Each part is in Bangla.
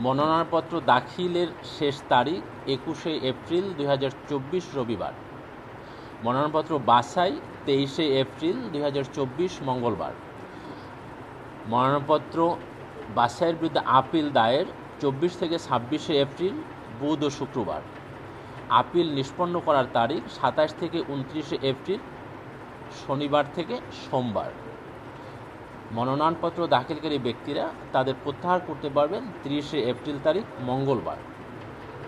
মনোনয়নপত্র দাখিলের শেষ তারিখ 21শে এপ্রিল 2024 রবিবার। মনোনয়নপত্র বাছাই 23শে এপ্রিল 2024 মঙ্গলবার। মনোনয়নপত্র বাছাইয়ের বিরুদ্ধে আপিল দায়ের 24 থেকে 26শে এপ্রিল বুধ ও শুক্রবার। আপিল নিষ্পন্ন করার তারিখ 27 থেকে 29শে এপ্রিল শনিবার থেকে সোমবার। মনোনয়নপত্র দাখিলকারী ব্যক্তিরা তাদের প্রত্যাহার করতে পারবেন 30শে এপ্রিল তারিখ মঙ্গলবার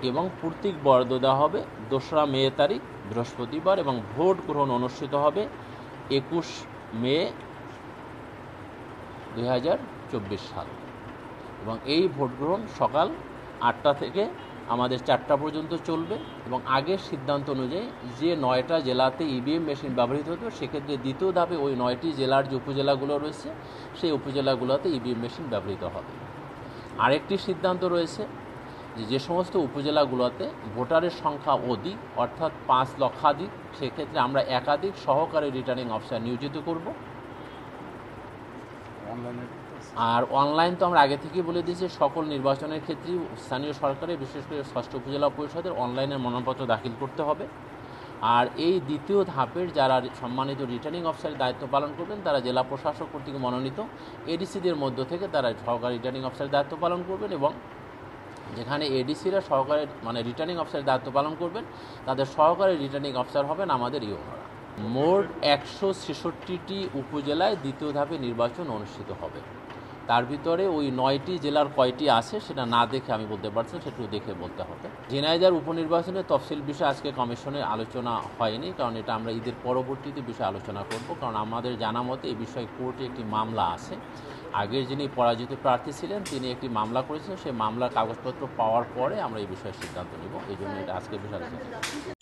এবং প্রতীক বরাদ্দ দেওয়া হবে 2রা মে তারিখ বৃহস্পতিবার এবং ভোট গ্রহণ অনুষ্ঠিত হবে 21 মে 2024 সাল এবং এই ভোট গ্রহণ সকাল 8টা থেকে আমাদের 4টা পর্যন্ত চলবে এবং আগের সিদ্ধান্ত অনুযায়ী যে 9টা জেলাতে ইভিএম মেশিন ব্যবহৃত হতো সেক্ষেত্রে দ্বিতীয় ধাপে ওই 9টি জেলার যে উপজেলাগুলো রয়েছে সেই উপজেলাগুলোতে ইভিএম মেশিন ব্যবহৃত হবে। আরেকটি সিদ্ধান্ত রয়েছে যে সমস্ত উপজেলাগুলোতে ভোটারের সংখ্যা অধিক অর্থাৎ 5 লক্ষাধিক সেক্ষেত্রে আমরা একাধিক সহকারী রিটার্নিং অফিসার নিয়োজিত করব। আর অনলাইন তো আমরা আগে থেকেই বলে দিয়েছি সকল নির্বাচনের ক্ষেত্রেই স্থানীয় সরকারের বিশেষ করে 6ষ্ঠ উপজেলা পরিষদের অনলাইনে মনোনয়নপত্র দাখিল করতে হবে। আর এই দ্বিতীয় ধাপের যারা সম্মানিত রিটার্নিং অফিসারের দায়িত্ব পালন করবেন তারা জেলা প্রশাসক কর্তৃক মনোনীত এডিসিদের মধ্য থেকে তারা সহকারী রিটার্নিং অফিসারের দায়িত্ব পালন করবেন এবং যেখানে এডিসিরা সহকারী রিটার্নিং অফিসারের দায়িত্ব পালন করবেন তাদের সহকারী রিটার্নিং অফিসার হবেন আমাদের ইউনোরা। মোট 166টি উপজেলায় দ্বিতীয় ধাপে নির্বাচন অনুষ্ঠিত হবে। তার ভিতরে ওই 9টি জেলার কয়টি আছে সেটা না দেখে আমি বলতে পারছি না, সেটু দেখে বলতে হবে। ঝিনাইদহ উপনির্বাচনের তফসিল বিষয়ে আজকে কমিশনে আলোচনা হয়নি, কারণ এটা আমরা ঈদের পরবর্তীতে বিষয়ে আলোচনা করব, কারণ আমাদের জানা মতে এই বিষয়ে কোর্টে একটি মামলা আছে। আগের যিনি পরাজিত প্রার্থী ছিলেন তিনি একটি মামলা করেছেন, সেই মামলার কাগজপত্র পাওয়ার পরে আমরা এই বিষয়ে সিদ্ধান্ত নেব। এই জন্য এটা আজকে বিষয় আলোচনা